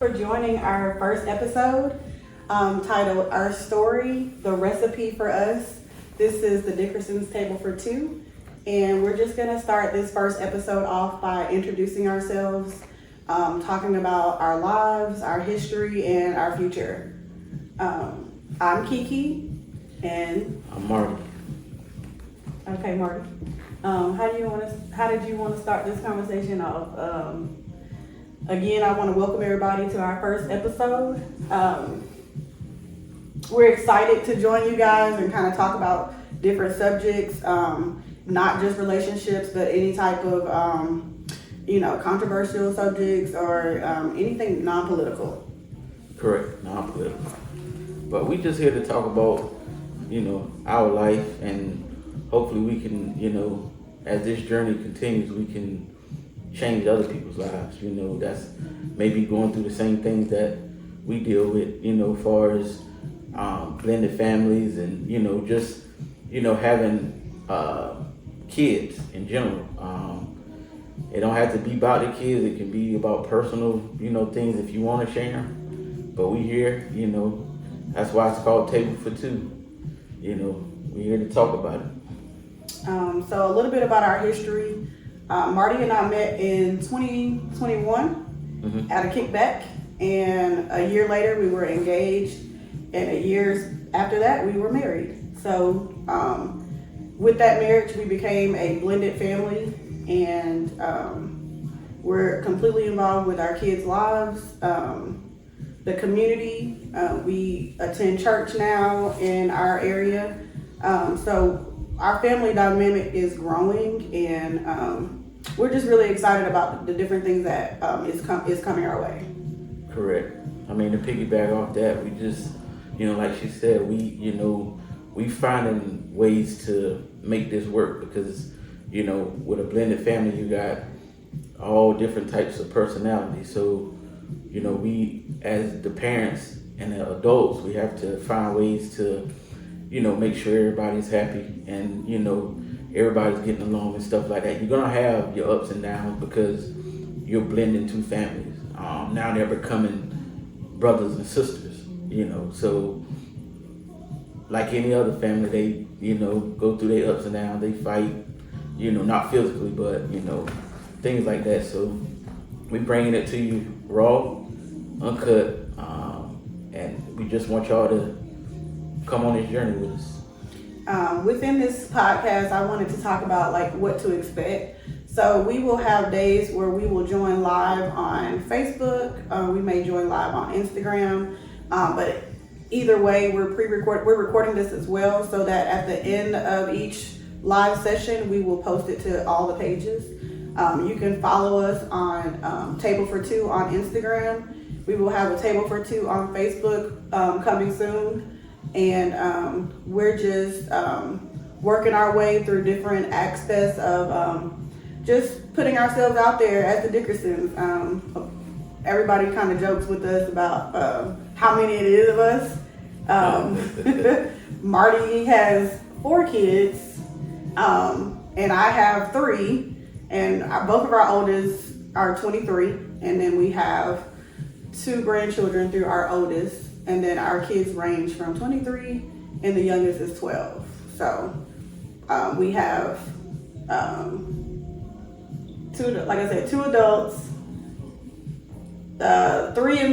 For joining our first episode titled Our Story, The Recipe for Us. This is the Dickerson's Table for Two, and we're just going to start this first episode off by introducing ourselves, talking about our lives, our history, and our future. I'm Kiki, and I'm Marty. Okay, Marty. How did you want to start this conversation off? Again, I want to welcome everybody to our first episode. We're excited to join you guys and kind of talk about different subjects, not just relationships, but any type of, controversial subjects or anything non-political. Correct, non-political. But we just here to talk about, our life, and hopefully we can, as this journey continues, we can change other people's lives, that's maybe going through the same things that we deal with, as far as blended families and, just, having kids in general. It don't have to be about the kids. It can be about personal, things if you want to share them. But we here, that's why it's called Table for Two. We're here to talk about it. So a little bit about our history. Marty and I met in 2021 at a kickback, and a year later we were engaged, and a year after that we were married. So with that marriage we became a blended family, and we're completely involved with our kids' lives, the community. We attend church now in our area, so our family dynamic is growing, and we're just really excited about the different things that is coming our way. Correct. I mean, to piggyback off that, we just, like she said, we finding ways to make this work because, with a blended family, you got all different types of personalities. So, we as the parents and the adults, we have to find ways to, make sure everybody's happy and, everybody's getting along and stuff like that. You're gonna have your ups and downs because you're blending two families. Now they're becoming brothers and sisters, So like any other family, they, go through their ups and downs. They fight, not physically, but things like that. So we bringing it to you raw, uncut, and we just want y'all to come on this journey with us. Within this podcast, I wanted to talk about what to expect. So we will have days where we will join live on Facebook. We may join live on Instagram, but either way, we're recording this as well, so that at the end of each live session, we will post it to all the pages. You can follow us on Table for Two on Instagram. We will have a Table for Two on Facebook coming soon. And we're just working our way through different aspects of just putting ourselves out there as the Dickersons. Everybody kind of jokes with us about how many it is of us. Marty has 4 kids, and I have 3, and both of our oldest are 23, and then we have 2 grandchildren through our oldest. And then our kids range from 23 and the youngest is 12. So we have 2 adults, 3 in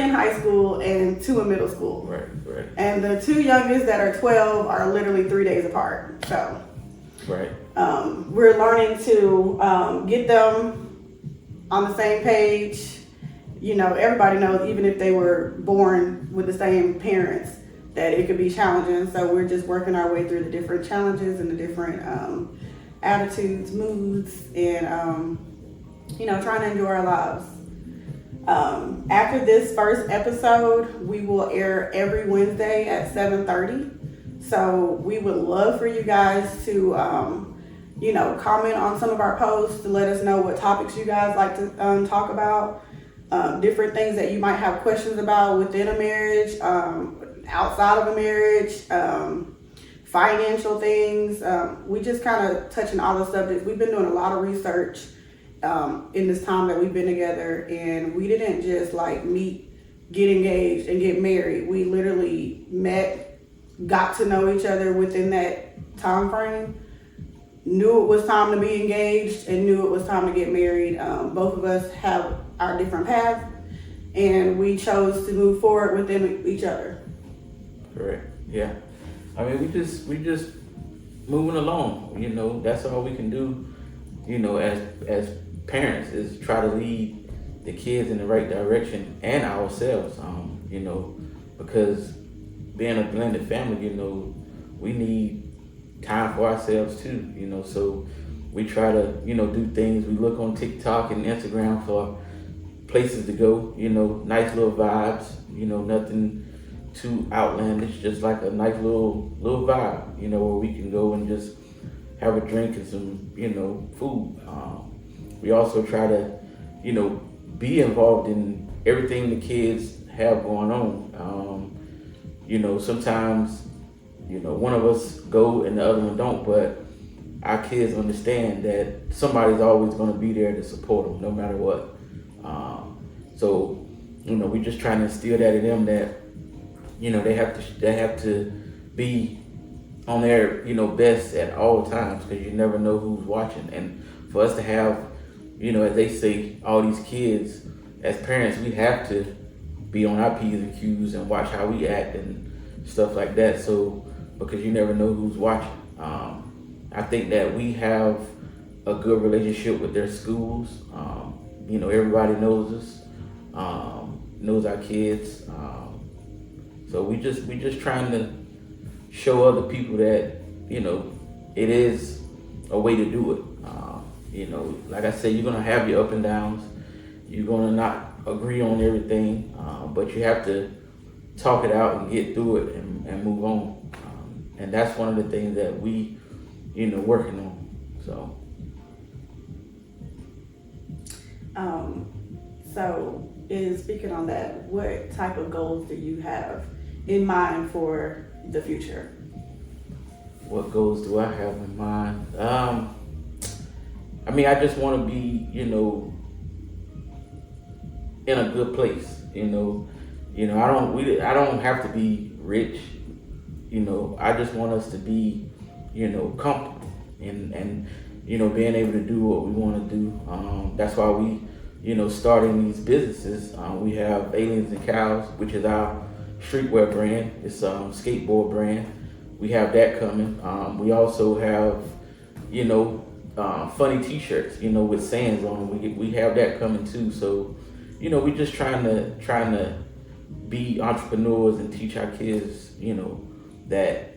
high school and 2 in middle school. Right. And the 2 youngest that are 12 are literally 3 days apart. So right. We're learning to get them on the same page. Everybody knows, even if they were born with the same parents, that it could be challenging. So we're just working our way through the different challenges and the different attitudes, moods, and, trying to enjoy our lives. After this first episode, we will air every Wednesday at 7:30. So we would love for you guys to, comment on some of our posts to let us know what topics you guys like to talk about. Different things that you might have questions about within a marriage, outside of a marriage, financial things. We just kind of touching all the subjects. We've been doing a lot of research in this time that we've been together, and we didn't just like meet, get engaged, and get married. We literally met, got to know each other within that time frame, knew it was time to be engaged, and knew it was time to get married. Both of us have our different paths, and we chose to move forward within each other. Correct. Yeah. I mean, we just moving along. You know, that's all we can do. You know, as parents, is try to lead the kids in the right direction and ourselves. You know, because being a blended family, you know, we need time for ourselves too. You know, so we try to, you know, do things. We look on TikTok and Instagram for places to go. You know, nice little vibes. You know, nothing too outlandish, just like a nice little vibe, you know, where we can go and just have a drink and some, you know, food. We also try to, you know, be involved in everything the kids have going on. You know, sometimes, you know, one of us go and the other one don't, but our kids understand that somebody's always going to be there to support them no matter what. So, you know, we just trying to instill that in them, that you know, they have to be on their, you know, best at all times, because you never know who's watching. And for us to have, you know, as they say, all these kids, as parents, we have to be on our P's and Q's and watch how we act and stuff like that. So, because you never know who's watching. I think that we have a good relationship with their schools. You know, everybody knows us, knows our kids. So we just trying to show other people that, you know, it is a way to do it. You know, like I said, you're gonna have your up and downs. You're gonna not agree on everything, but you have to talk it out and get through it and move on. And that's one of the things that we, you know, working on. So. So, in speaking on that, what type of goals do you have in mind for the future? What goals do I have in mind? I mean, I just want to be, you know, in a good place. You know, I don't have to be rich. You know, I just want us to be, you know, comfortable and you know, being able to do what we want to do. That's why we, you know, starting these businesses. We have Aliens and Cows, which is our streetwear brand. It's a skateboard brand. We have that coming. We also have, you know, funny T-shirts, you know, with sayings on them. We have that coming too. So, you know, we just trying to be entrepreneurs and teach our kids, you know, that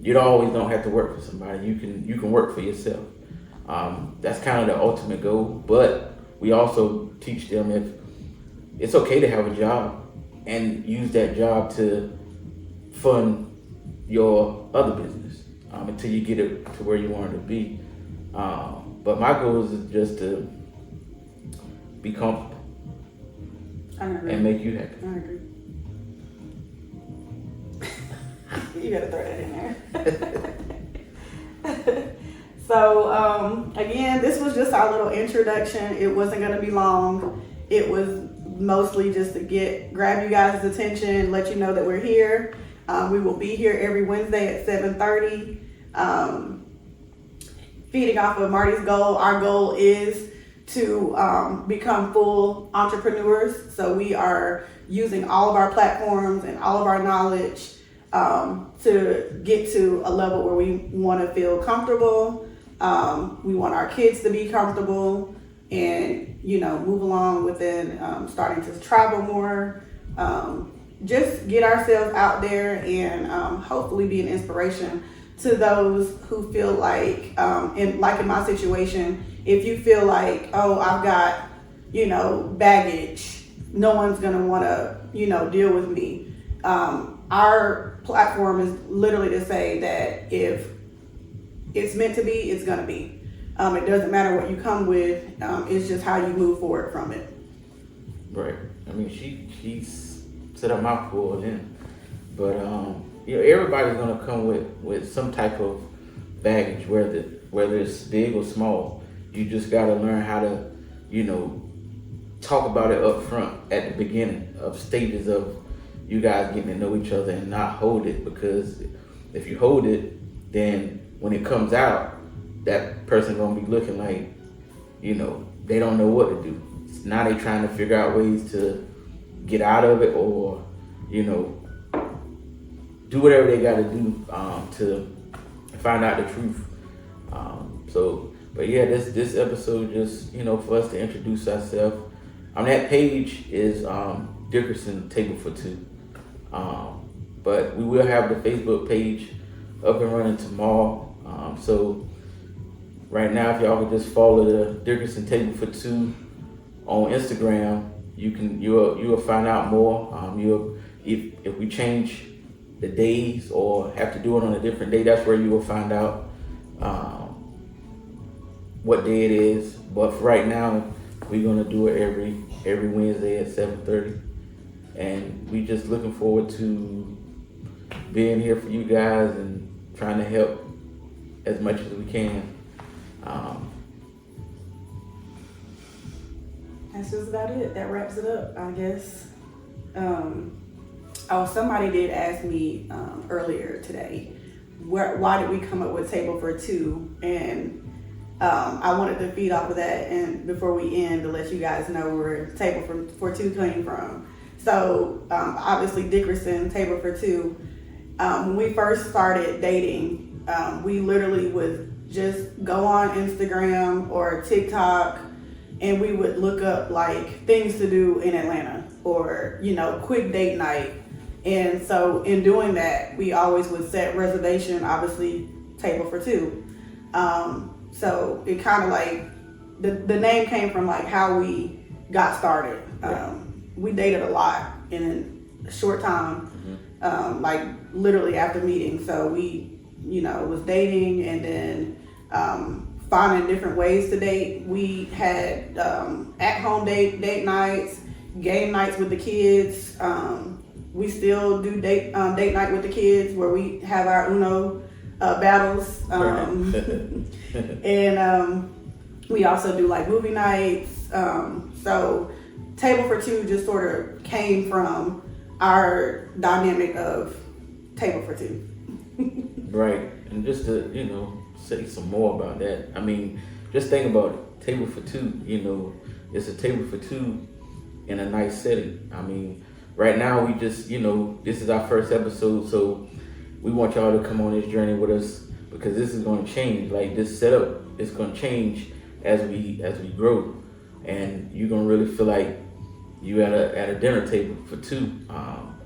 you always don't have to work for somebody. You can work for yourself. That's kind of the ultimate goal. But we also teach them if it's okay to have a job and use that job to fund your other business until you get it to where you want it to be. But my goal is just to be comfortable and make you happy. I agree. You gotta throw that in there. So, again, this was just our little introduction. It wasn't gonna be long. It was mostly just to grab you guys' attention, let you know that we're here. We will be here every Wednesday at 7:30. Feeding off of Marty's goal, our goal is to become full entrepreneurs. So we are using all of our platforms and all of our knowledge to get to a level where we want to feel comfortable. We want our kids to be comfortable and, you know, move along within starting to travel more. Just get ourselves out there and hopefully be an inspiration to those who feel like, in my situation, if you feel like, oh, I've got, you know, baggage, no one's gonna wanna, you know, deal with me. Our platform is literally to say that if it's meant to be, it's gonna be. It doesn't matter what you come with, it's just how you move forward from it. Right. I mean, she's set up my pool then, but you know, everybody's gonna come with some type of baggage, whether it's big or small. You just gotta learn how to you know, talk about it up front at the beginning of stages of you guys getting to know each other, and not hold it, because if you hold it, then when it comes out, that person gonna be looking like, you know, they don't know what to do. Now they trying to figure out ways to get out of it, or, you know, do whatever they got to do to find out the truth. But yeah, this episode just, you know, for us to introduce ourselves. That page is Dickerson Table for Two. But we will have the Facebook page up and running tomorrow. So right now, if y'all can just follow the Dickerson Table for Two on Instagram, you'll find out more. If we change the days or have to do it on a different day, that's where you will find out what day it is. But for right now, we're gonna do it every Wednesday at 7:30, and we just looking forward to being here for you guys and trying to help as much as we can. That's just about it. That wraps it up, I guess. Somebody did ask me earlier today, why did we come up with Table for Two? And I wanted to feed off of that, and before we end, to let you guys know where Table for Two came from. So obviously Dickerson Table for Two. When we first started dating, we literally would just go on Instagram or TikTok, and we would look up like things to do in Atlanta, or, you know, quick date night. And so in doing that, we always would set reservation, obviously Table for Two. So it kind of like, the name came from like how we got started. We dated a lot in a short time, like literally after meeting. So we, you know, was dating, and then finding different ways to date. We had at-home date nights, game nights with the kids. We still do date night with the kids, where we have our Uno battles. And we also do like movie nights. So Table for Two just sort of came from our dynamic of Table for Two. Right. And just to, you know, say some more about that. I mean, just think about it. Table for Two, you know, it's a table for two in a nice setting. I mean, right now we just, you know, this is our first episode, so we want y'all to come on this journey with us, because this is going to change. Like, this setup is going to change as we grow, and you're going to really feel like you at a dinner table for two.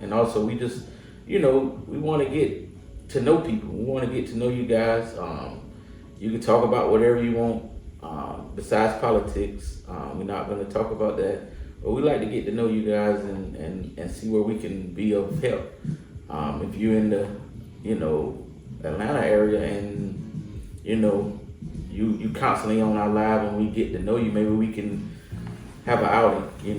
And also, we just, you know, we want to get to know people. We want to get to know you guys. You can talk about whatever you want besides politics. We're not going to talk about that, but we like to get to know you guys and see where we can be of help. If you're in the, you know, Atlanta area, and, you know, you constantly on our live and we get to know you, maybe we can have an outing, you